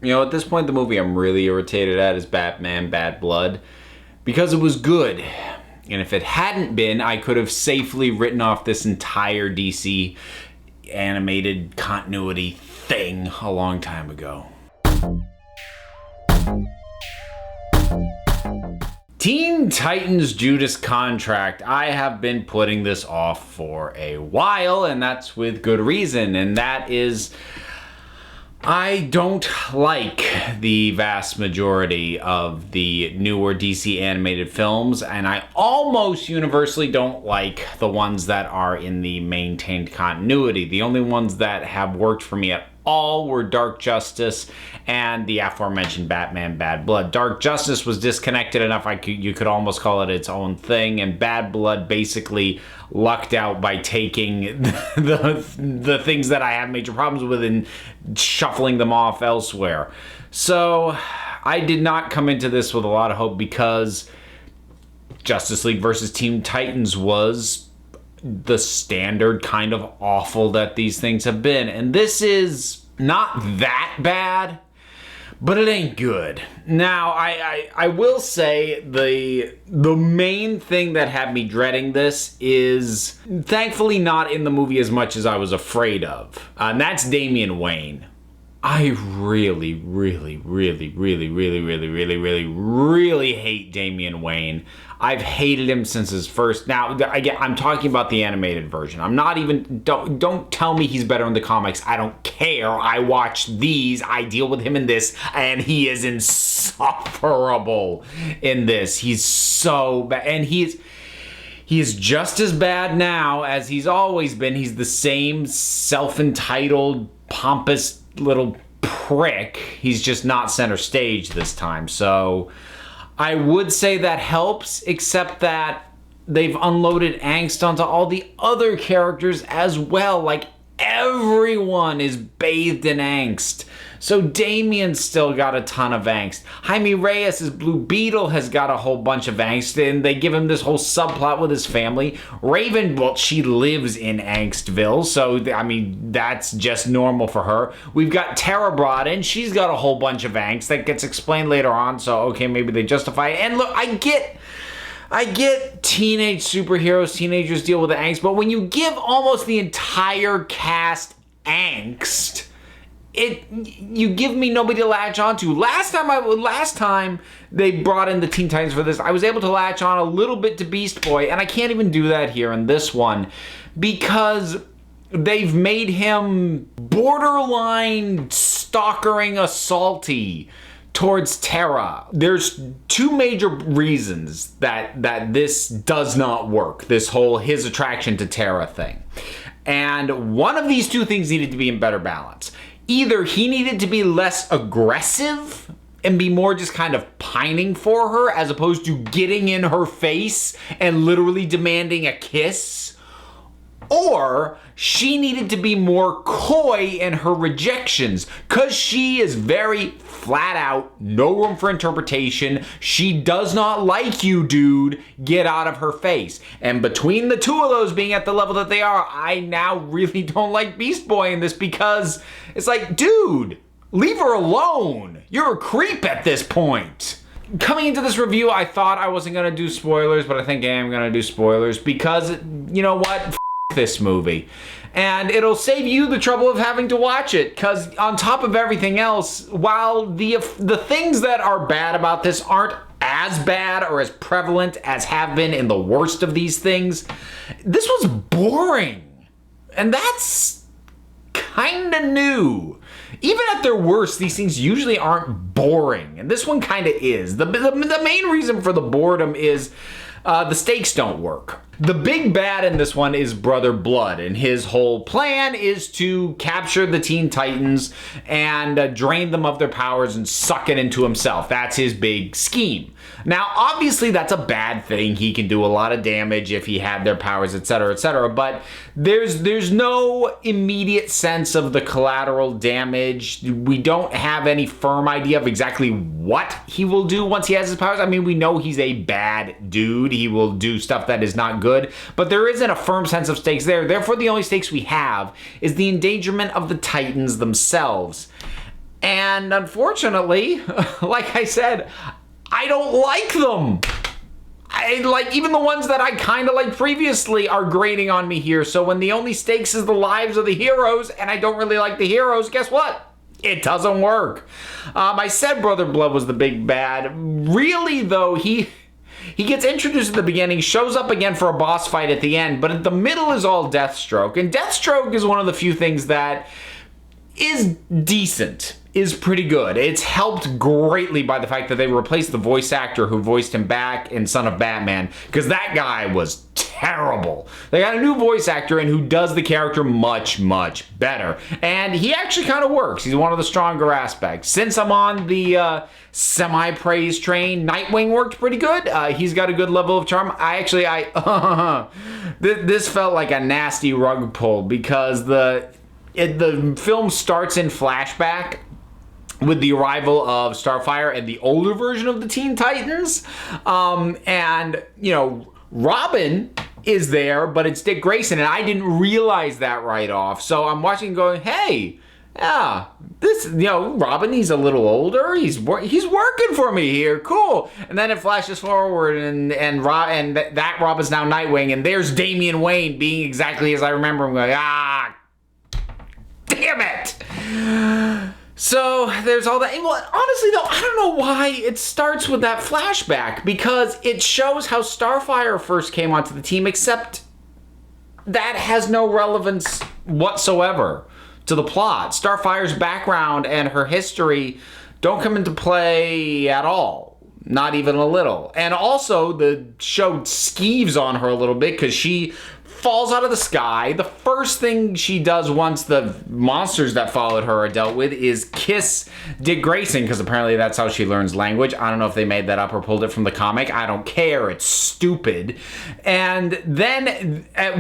You know, at this point in the movie, I'm really irritated at is Batman Bad Blood because it was good. And if it hadn't been, I could have safely written off this entire DC animated continuity thing a long time ago. Teen Titans Judas Contract. I have been putting this off for a while, and that's with good reason. And that is, I don't like the vast majority of the newer DC animated films, and I almost universally don't like the ones that are in the maintained continuity. The only ones that have worked for me at all were Dark Justice and the aforementioned Batman Bad Blood. Dark Justice was disconnected enough you could almost call it its own thing, and Bad Blood basically lucked out by taking the things that I have major problems with and shuffling them off elsewhere. So I did not come into this with a lot of hope because Justice League versus Teen Titans was the standard kind of awful that these things have been. And this is not that bad, but it ain't good. Now, I will say the main thing that had me dreading this is thankfully not in the movie as much as I was afraid of. And that's Damian Wayne. I really hate Damian Wayne. I've hated him since his first. Now, again, I'm talking about the animated version. I'm not even. Don't tell me he's better in the comics. I don't care. I watch these. I deal with him in this, and he is insufferable in this. He's so bad, and he is just as bad now as he's always been. He's the same self-entitled, pompous little prick. He's just not center stage this time. So I would say that helps, except that they've unloaded angst onto all the other characters as well. Like, everyone is bathed in angst. So Damian's still got a ton of angst. Jaime Reyes' Blue Beetle has got a whole bunch of angst, and they give him this whole subplot with his family. Raven, well, she lives in Angstville, so, I mean, that's just normal for her. We've got Tara brought in. She's got a whole bunch of angst that gets explained later on, so, okay, maybe they justify it. And look, I get teenage superheroes, teenagers deal with the angst, but when you give almost the entire cast angst, you give me nobody to latch onto. Last time they brought in the Teen Titans for this, I was able to latch on a little bit to Beast Boy, and I can't even do that here in this one because they've made him borderline stalkering assaulty towards Tara. There's two major reasons that this does not work, this whole his attraction to Tara thing. And one of these two things needed to be in better balance. Either he needed to be less aggressive and be more just kind of pining for her as opposed to getting in her face and literally demanding a kiss, or she needed to be more coy in her rejections because she is very flat out, no room for interpretation. She does not like you, dude. Get out of her face. And between the two of those being at the level that they are, I now really don't like Beast Boy in this because it's like, dude, leave her alone. You're a creep at this point. Coming into this review, I thought I wasn't going to do spoilers, but I think I am going to do spoilers because, you know what? This movie. And it'll save you the trouble of having to watch it, because on top of everything else, while the things that are bad about this aren't as bad or as prevalent as have been in the worst of these things, this was boring. And that's kind of new. Even at their worst, these things usually aren't boring, and this one kind of is. The main reason for the boredom is the stakes don't work. The big bad in this one is Brother Blood, and his whole plan is to capture the Teen Titans and drain them of their powers and suck it into himself. That's his big scheme. Now, obviously, that's a bad thing. He can do a lot of damage if he had their powers, etc., but there's no immediate sense of the collateral damage. We don't have any firm idea of exactly what he will do once he has his powers. I mean, we know he's a bad dude. He will do stuff that is not good, but there isn't a firm sense of stakes there. Therefore, the only stakes we have is the endangerment of the Titans themselves. And unfortunately, like I said, I don't like them. Even the ones that I kind of liked previously are grating on me here. So when the only stakes is the lives of the heroes, and I don't really like the heroes, guess what? It doesn't work. I said Brother Blood was the big bad. Really, though, he gets introduced at the beginning, shows up again for a boss fight at the end, but at the middle is all Deathstroke. And Deathstroke is one of the few things that is decent, is pretty good. It's helped greatly by the fact that they replaced the voice actor who voiced him back in Son of Batman, because that guy was terrible. They got a new voice actor in who does the character much, much better. And he actually kind of works. He's one of the stronger aspects. Since I'm on the semi-praise train, Nightwing worked pretty good. He's got a good level of charm. This felt like a nasty rug pull, because the film starts in flashback with the arrival of Starfire and the older version of the Teen Titans. And, Robin is there, but it's Dick Grayson, and I didn't realize that right off. So I'm watching going, hey, yeah, this, Robin, he's a little older. He's working for me here. Cool. And then it flashes forward, and that Robin's now Nightwing, and there's Damian Wayne being exactly as I remember him going, damn it. So there's all that. Well, honestly, though, I don't know why it starts with that flashback, because it shows how Starfire first came onto the team, except that has no relevance whatsoever to the plot. Starfire's background and her history don't come into play at all. Not even a little. And also, the show skeeves on her a little bit, because she falls out of the sky. The first thing she does once the monsters that followed her are dealt with is kiss Dick Grayson, because apparently that's how she learns language. I don't know if they made that up or pulled it from the comic. I don't care. It's stupid. And then as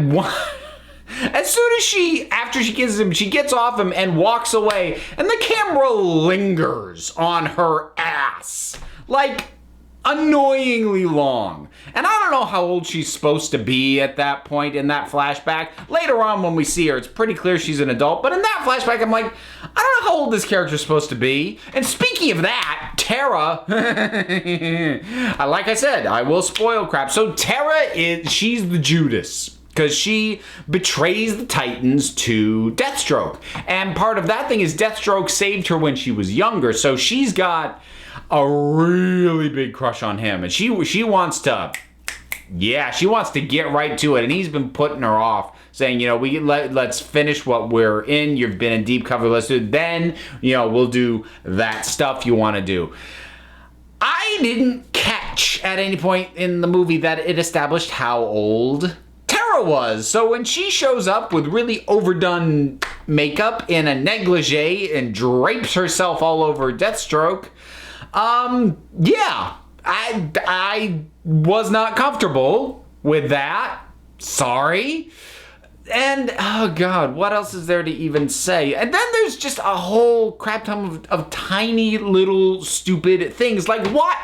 soon as after she kisses him, she gets off him and walks away, and the camera lingers on her ass. Like, annoyingly long. And I don't know how old she's supposed to be at that point in that flashback. Later on when we see her, it's pretty clear she's an adult. But in that flashback, I'm like, I don't know how old this character's supposed to be. And speaking of that, Tara, like I said, I will spoil crap. So Tara she's the Judas, because she betrays the Titans to Deathstroke. And part of that thing is Deathstroke saved her when she was younger. So she's got a really big crush on him, and she wants to get right to it, and he's been putting her off, saying, let's finish what we're in. You've been in deep cover, let's do it. Then, we'll do that stuff you want to do. I didn't catch at any point in the movie that it established how old Tara was. So when she shows up with really overdone makeup in a negligee and drapes herself all over Deathstroke, I was not comfortable with that. Sorry. And, oh God, what else is there to even say? And then there's just a whole crap ton of tiny little stupid things. Like, what?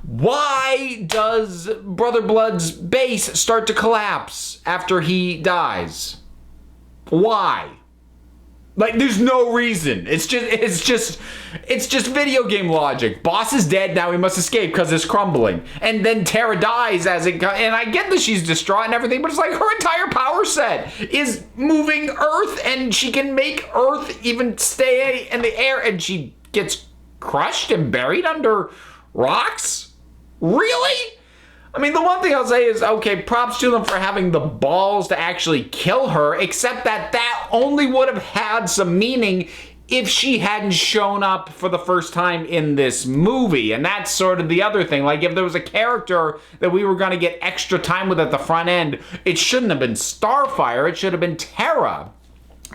Why does Brother Blood's base start to collapse after he dies? Why? Like, there's no reason. It's just video game logic. Boss is dead, now we must escape because it's crumbling. And then Tara dies and I get that she's distraught and everything, but it's like her entire power set is moving Earth, and she can make Earth even stay in the air, and she gets crushed and buried under rocks? Really? I mean, the one thing I'll say is, okay, props to them for having the balls to actually kill her, except that only would have had some meaning if she hadn't shown up for the first time in this movie. And that's sort of the other thing. Like, if there was a character that we were going to get extra time with at the front end, it shouldn't have been Starfire, it should have been Tara.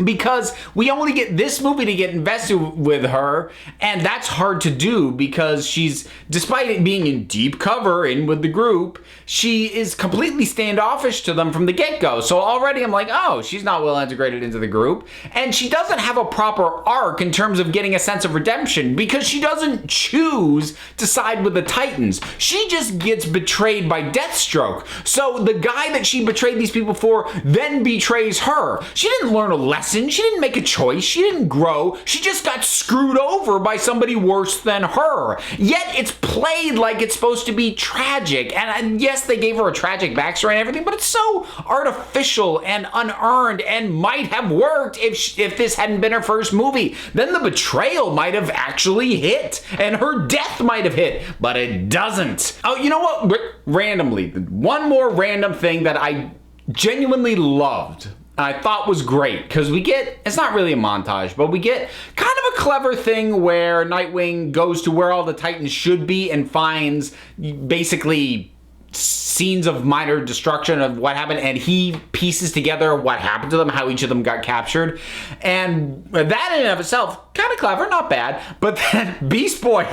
Because we only get this movie to get invested with her, and that's hard to do because she's, despite it being in deep cover in with the group, she is completely standoffish to them from the get-go. So already I'm like, oh, she's not well integrated into the group. And she doesn't have a proper arc in terms of getting a sense of redemption because she doesn't choose to side with the Titans. She just gets betrayed by Deathstroke. So the guy that she betrayed these people for then betrays her. She didn't learn a lesson assassin. She didn't make a choice. She didn't grow. She just got screwed over by somebody worse than her. Yet it's played like it's supposed to be tragic. And yes, they gave her a tragic backstory and everything, but it's so artificial and unearned and might have worked if this hadn't been her first movie. Then the betrayal might have actually hit and her death might have hit, but it doesn't. Oh, you know what? Randomly, one more random thing that I genuinely loved. I thought was great because we get, it's not really a montage, but we get kind of a clever thing where Nightwing goes to where all the Titans should be and finds basically scenes of minor destruction of what happened, and he pieces together what happened to them, how each of them got captured. And that in and of itself, kind of clever, not bad. But then Beast Boy,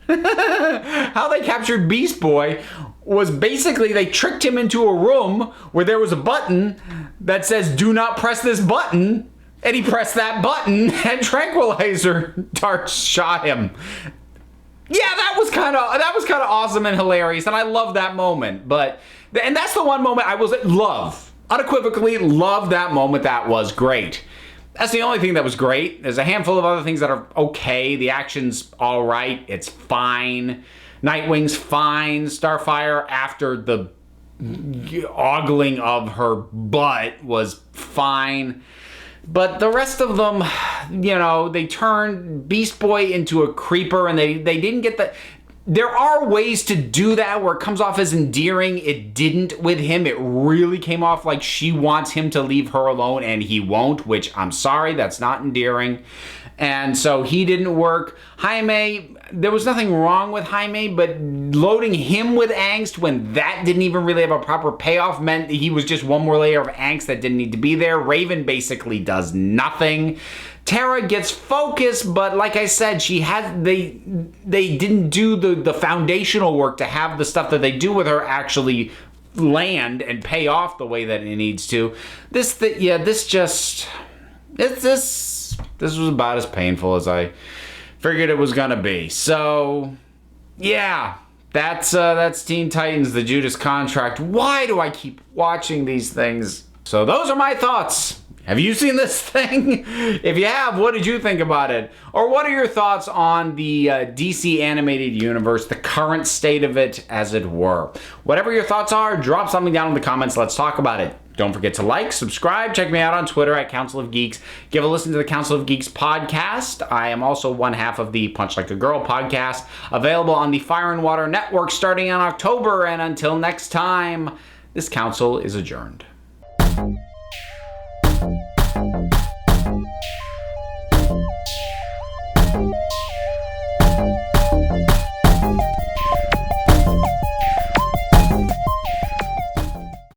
how they captured Beast Boy was basically they tricked him into a room where there was a button that says do not press this button, and he pressed that button and tranquilizer darts shot him. Yeah, that was kind of awesome and hilarious, and I love that moment. And that's the one moment I was unequivocally love that moment. That was great. That's the only thing that was great. There's a handful of other things that are okay. The action's all right. It's fine. Nightwing's fine. Starfire, after the ogling of her butt, was fine. But the rest of them, you know, they turned Beast Boy into a creeper, and they didn't get the... There are ways to do that where it comes off as endearing. It didn't with him. It really came off like she wants him to leave her alone and he won't, which I'm sorry, that's not endearing. And so he didn't work. Jaime, there was nothing wrong with Jaime, but loading him with angst when that didn't even really have a proper payoff meant he was just one more layer of angst that didn't need to be there. Raven basically does nothing. Tara gets focused, but like I said, they didn't do the foundational work to have the stuff that they do with her actually land and pay off the way that it needs to. This was about as painful as I figured it was gonna be. So yeah, that's Teen Titans, the Judas Contract. Why do I keep watching these things? So those are my thoughts. Have you seen this thing? If you have, what did you think about it? Or what are your thoughts on the DC animated universe, the current state of it, as it were? Whatever your thoughts are, drop something down in the comments. Let's talk about it. Don't forget to like, subscribe, check me out on Twitter at Council of Geeks. Give a listen to the Council of Geeks podcast. I am also one half of the Punch Like a Girl podcast, available on the Fire and Water Network starting in October. And until next time, this council is adjourned.